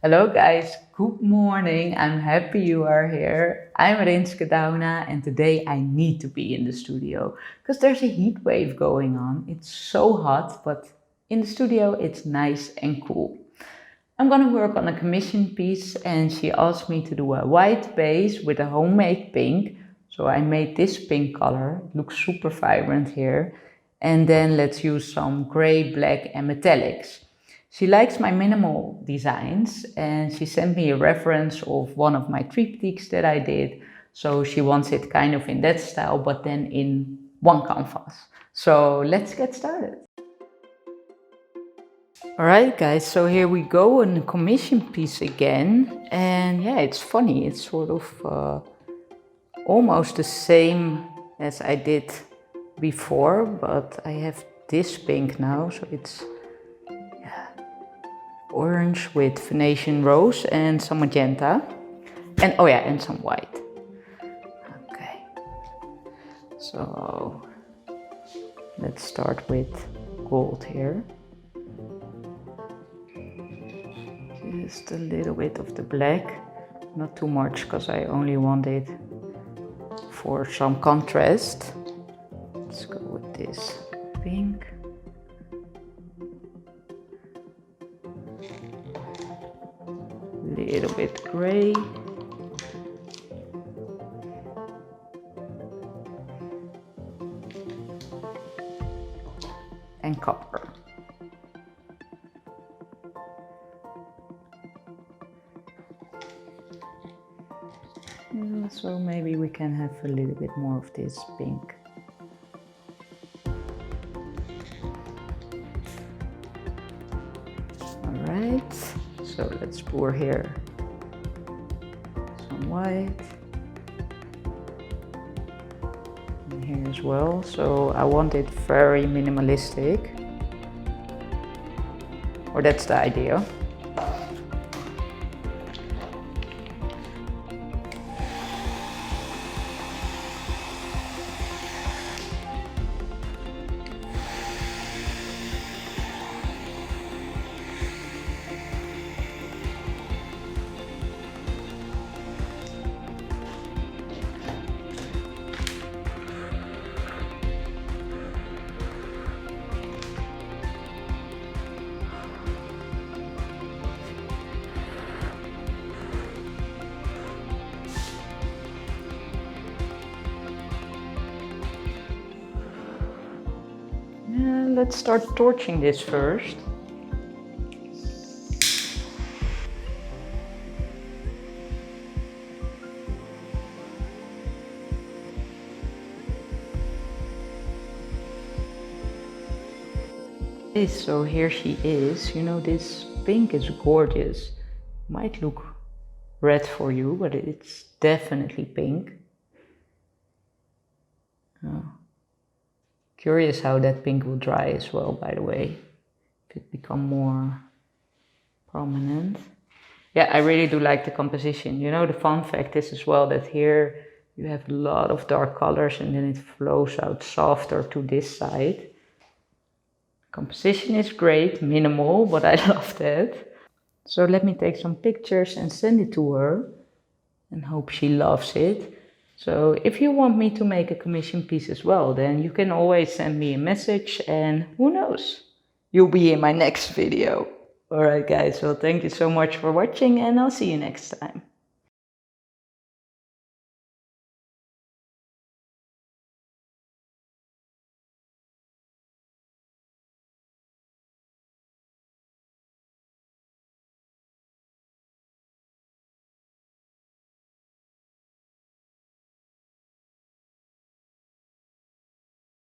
Hello guys, good morning. I'm happy you are here. I'm Rinske Douna and today I need to be in the studio because there's a heat wave going on. It's so hot, but in the studio it's nice and cool. I'm gonna work on a commission piece and she asked me to do a white base with a homemade pink. So I made this pink color, it looks super vibrant here. And then let's use some gray, black and metallics. She likes my minimal designs and she sent me a reference of one of my triptychs that I did. So she wants it kind of in that style, but then in one canvas. So let's get started. Alright guys, so here we go, a commission piece again. And yeah, it's funny, it's sort of almost the same as I did before, but I have this pink now, so it's orange with Venetian rose and some magenta. And oh yeah, and some white. Okay. So let's start with gold here. Just a little bit of the black, not too much because I only want it for some contrast. Let's go with this pink. Little bit gray. And copper. So maybe we can have a little bit more of this pink. Alright, so let's pour here some white. And here as well, so I want it very minimalistic. Or that's the idea. Let's start torching this first. So here she is. You know, this pink is gorgeous. Might look red for you, but it's definitely pink. Oh. Curious how that pink will dry as well, by the way, if it become more prominent. Yeah, I really do like the composition. You know, the fun fact is as well that here you have a lot of dark colors and then it flows out softer to this side. Composition is great, minimal, but I love that. So let me take some pictures and send it to her and hope she loves it. So if you want me to make a commission piece as well, then you can always send me a message and who knows, you'll be in my next video. Alright guys, well thank you so much for watching and I'll see you next time.